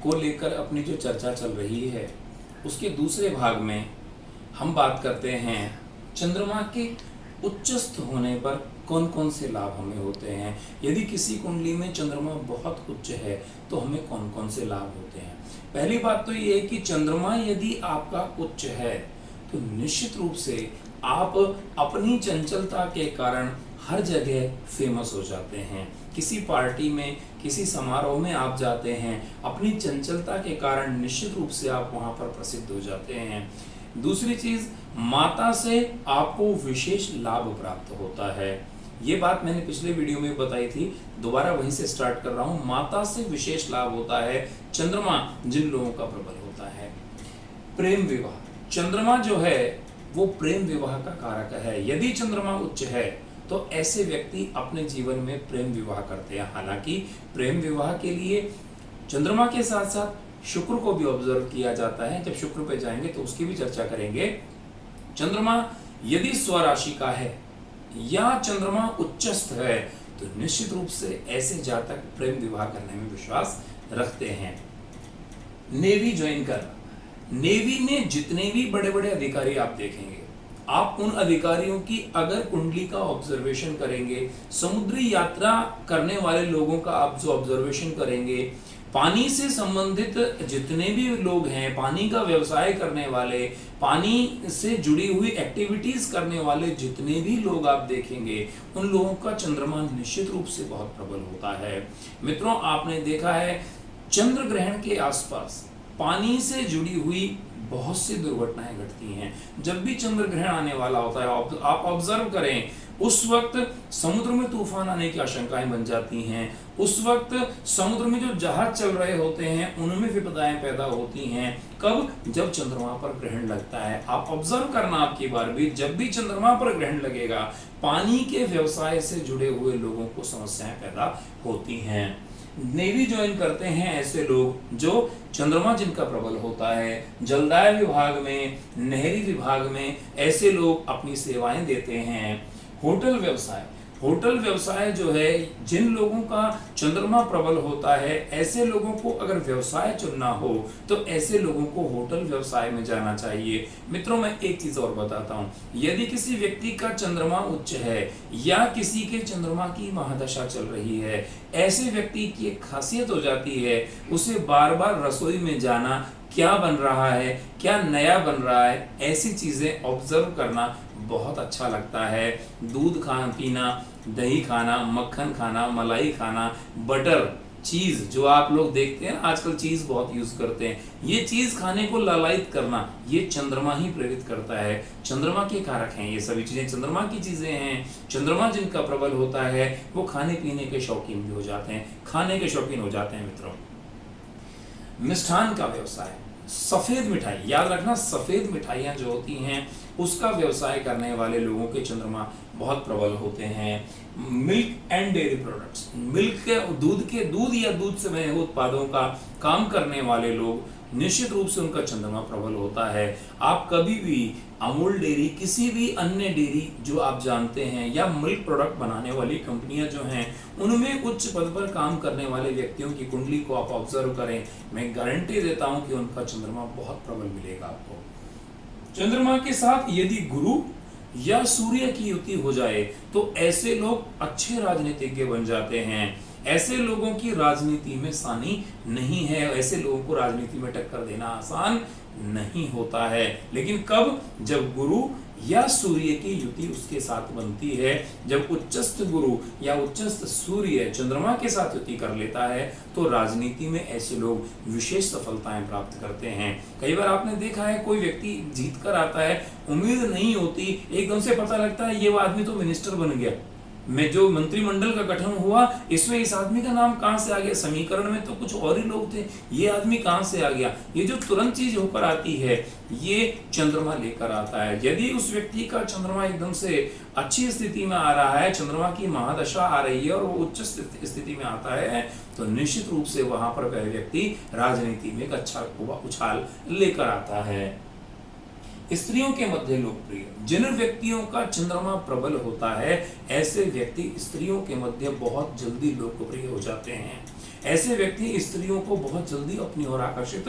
को लेकर अपनी जो चर्चा चल रही है उसके दूसरे भाग में हम बात करते हैं चंद्रमा के उच्चस्थ होने पर कौन कौन से लाभ हमें होते हैं। यदि किसी कुंडली में चंद्रमा बहुत उच्च है तो हमें कौन कौन से लाभ होते हैं। पहली बात तो ये है कि चंद्रमा यदि आपका उच्च है तो निश्चित रूप से आप अपनी चंचलता के कारण हर जगह फेमस हो जाते हैं। किसी पार्टी में, किसी समारोह में आप जाते हैं, अपनी चंचलता के कारण निश्चित रूप से आप वहां पर प्रसिद्ध हो जाते हैं। दूसरी चीज, माता से आपको विशेष लाभ प्राप्त होता है। ये बात मैंने पिछले वीडियो में बताई थी, दोबारा वहीं से स्टार्ट कर रहा हूं। माता से विशेष लाभ होता है चंद्रमा जिन लोगों का प्रबल होता है। प्रेम विवाह, चंद्रमा जो है वो प्रेम विवाह का कारक है। यदि चंद्रमा उच्च है तो ऐसे व्यक्ति अपने जीवन में प्रेम विवाह करते हैं। हालांकि प्रेम विवाह के लिए चंद्रमा के साथ साथ शुक्र को भी ऑब्जर्व किया जाता है। जब शुक्र पे जाएंगे तो उसकी भी चर्चा करेंगे। चंद्रमा यदि स्वराशि का है या चंद्रमा उच्चस्थ है तो निश्चित रूप से ऐसे जातक प्रेम विवाह करने में विश्वास रखते हैं। नेवी ज्वाइन करना, नेवी में जितने भी बड़े बड़े अधिकारी आप देखेंगे, आप उन अधिकारियों की अगर कुंडली का ऑब्जर्वेशन करेंगे, समुद्री यात्रा करने वाले लोगों का आप जो ऑब्जर्वेशन करेंगे, पानी से संबंधित जितने भी लोग हैं, पानी का व्यवसाय करने वाले, पानी से जुड़ी हुई एक्टिविटीज करने वाले जितने भी लोग आप देखेंगे, उन लोगों का चंद्रमा निश्चित रूप से बहुत प्रबल होता है। मित्रों, आपने देखा है चंद्र ग्रहण के आसपास पानी से जुड़ी हुई बहुत सी दुर्घटनाएं घटती हैं। जब भी चंद्र ग्रहण आने वाला होता है, आप ऑब्जर्व करें, उस वक्त समुद्र में तूफान आने की आशंकाएं बन जाती हैं। उस वक्त समुद्र में जो जहाज चल रहे होते हैं उनमें विपदाएं पैदा होती हैं। कब? जब चंद्रमा पर ग्रहण लगता है। आप ऑब्जर्व करना, आपकी बार भी जब भी चंद्रमा पर ग्रहण लगेगा, पानी के व्यवसाय से जुड़े हुए लोगों को समस्याएं पैदा होती हैं। नेवी ज्वाइन करते हैं ऐसे लोग जो चंद्रमा जिनका प्रबल होता है। जलदाय विभाग में, नहरी विभाग में ऐसे लोग अपनी सेवाएं देते हैं। होटल व्यवसाय, होटल व्यवसाय जो है, जिन लोगों का चंद्रमा प्रबल होता है, ऐसे लोगों को अगर व्यवसाय चुनना हो तो ऐसे लोगों को होटल व्यवसाय में जाना चाहिए। मित्रों, मैं एक चीज और बताता हूं, यदि किसी व्यक्ति का चंद्रमा उच्च है या किसी के चंद्रमा की महादशा चल रही है, ऐसे व्यक्ति की एक खासियत हो जाती है, उसे बार बार रसोई में जाना, क्या बन रहा है, क्या नया बन रहा है, ऐसी चीजें ऑब्जर्व करना बहुत अच्छा लगता है। दूध खाना पीना, दही खाना, मक्खन खाना, मलाई खाना, बटर, चीज जो आप लोग देखते हैं आजकल चीज बहुत यूज करते हैं, ये चीज खाने को लालायित करना, ये चंद्रमा ही प्रेरित करता है। चंद्रमा के कारक हैं ये सभी चीजें, चंद्रमा की चीजें हैं। चंद्रमा जिनका प्रबल होता है वो खाने पीने के शौकीन भी हो जाते हैं, खाने के शौकीन हो जाते हैं। मित्रों, मिष्ठान का व्यवसाय, सफेद मिठाई, याद रखना सफेद मिठाइयां जो होती हैं उसका व्यवसाय करने वाले लोगों के चंद्रमा बहुत प्रबल होते हैं। Milk and dairy products, milk के दूध या दूध से बने उत्पादों का काम करने वाले लोग, निश्चित रूप से उनका चंद्रमा प्रबल होता है। आप कभी भी अमूल डेयरी, किसी भी अन्य डेयरी जो आप जानते हैं या मिल्क प्रोडक्ट बनाने वाली कंपनियां जो हैं, उनमें उच्च पद पर काम करने वाले व्यक्तियों की कुंडली को आप ऑब्जर्व करें, मैं गारंटी देता हूं कि उनका चंद्रमा बहुत प्रबल मिलेगा आपको। चंद्रमा के साथ यदि गुरु या सूर्य की युति हो जाए तो ऐसे लोग अच्छे राजनीतिज्ञ बन जाते हैं। ऐसे लोगों की राजनीति में सानी नहीं है, ऐसे लोगों को राजनीति में टक्कर देना आसान नहीं होता है। लेकिन कब? जब गुरु या सूर्य की युति उसके साथ बनती है। जब उच्चस्थ गुरु या उच्चस्थ सूर्य चंद्रमा के साथ युति कर लेता है तो राजनीति में ऐसे लोग विशेष सफलताएं प्राप्त करते हैं। कई बार आपने देखा है कोई व्यक्ति जीत कर आता है, उम्मीद नहीं होती, एकदम से पता लगता है ये वो आदमी तो मिनिस्टर बन गया, में जो मंत्रिमंडल का गठन हुआ इसमें इस आदमी का नाम कहां से आ गया, समीकरण में तो कुछ और ही लोग थे, ये आदमी कहां से आ गया। ये जो तुरंत चीज होकर आती है ये चंद्रमा लेकर आता है। यदि उस व्यक्ति का चंद्रमा एकदम से अच्छी स्थिति में आ रहा है, चंद्रमा की महादशा आ रही है और वो उच्च स्थिति में आता है, तो निश्चित रूप से वहां पर वह व्यक्ति राजनीति में एक अच्छा उछाल लेकर आता है। स्त्रियों के मध्य लोकप्रिय, जिन व्यक्तियों का चंद्रमा प्रबल होता है ऐसे व्यक्ति स्त्रियों के मध्य बहुत जल्दी लोकप्रिय हो जाते हैं। ऐसे व्यक्ति स्त्रियों को बहुत जल्दी अपनी ओर आकर्षित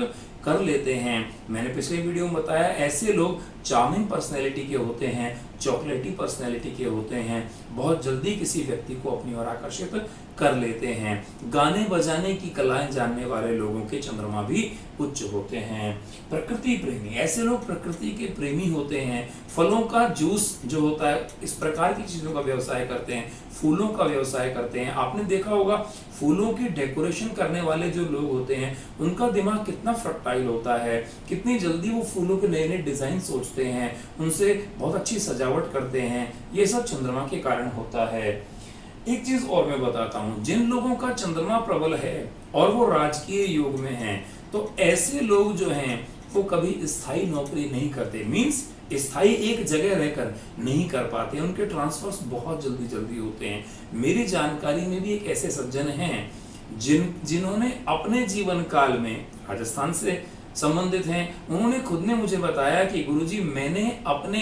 कर लेते हैं। मैंने पिछले वीडियो में बताया, ऐसे लोग चार्मिंग पर्सनैलिटी के होते हैं, चॉकलेटी पर्सनैलिटी के होते हैं, बहुत जल्दी किसी व्यक्ति को अपनी ओर आकर्षित कर लेते हैं। गाने बजाने की कलाएं जानने वाले लोगों के चंद्रमा भी उच्च होते हैं। प्रकृति प्रेमी, ऐसे लोग प्रकृति के प्रेमी होते हैं। फलों का जूस जो होता है, इस प्रकार की चीजों का व्यवसाय करते हैं, फूलों का व्यवसाय करते हैं। आपने देखा होगा फूलों की डेकोरेशन करने वाले जो लोग होते हैं, उनका दिमाग कितना फर्टाइल होता है, कितनी जल्दी वो फूलों के नए नए डिजाइन सोचते हैं, उनसे बहुत अच्छी सजावट करते हैं। ये सब चंद्रमा के कारण होता है। एक चीज और मैं बताता हूं, जिन लोगों का चंद्रमा प्रबल है और वो राजकीय योग में हैं, तो ऐसे लोग जो हैं वो कभी स्थायी नौकरी नहीं करते, मींस स्थायी एक जगह रहकर नहीं कर पाते, उनके ट्रांसफर्स बहुत जल्दी जल्दी होते हैं। मेरी जानकारी में भी एक ऐसे सज्जन हैं जिन्होंने अपने जीवन काल में राजस्थान से संबंधित हैं। उन्होंने खुद ने मुझे बताया कि गुरुजी, मैंने अपने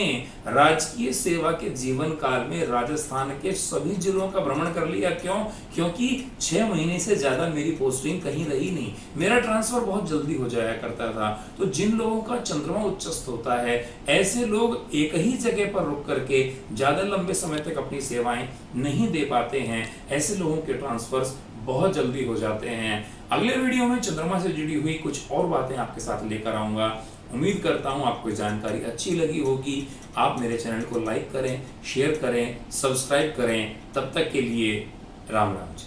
राजकीय सेवा के जीवन काल में राजस्थान के सभी जिलों का भ्रमण कर लिया। क्यों? क्योंकि 6 महीने से ज्यादा मेरी पोस्टिंग कहीं रही नहीं, मेरा ट्रांसफर बहुत जल्दी हो जाया करता था। तो जिन लोगों का चंद्रमा उच्चस्थ होता है, ऐसे लोग एक ही जगह पर रुक करके ज्यादा लंबे समय तक अपनी सेवाएं नहीं दे पाते हैं। ऐसे लोगों के ट्रांसफर्स बहुत जल्दी हो जाते हैं। अगले वीडियो में चंद्रमा से जुड़ी हुई कुछ और बातें आपके साथ लेकर आऊंगा। उम्मीद करता हूं आपको जानकारी अच्छी लगी होगी। आप मेरे चैनल को लाइक करें, शेयर करें, सब्सक्राइब करें। तब तक के लिए राम राम जी।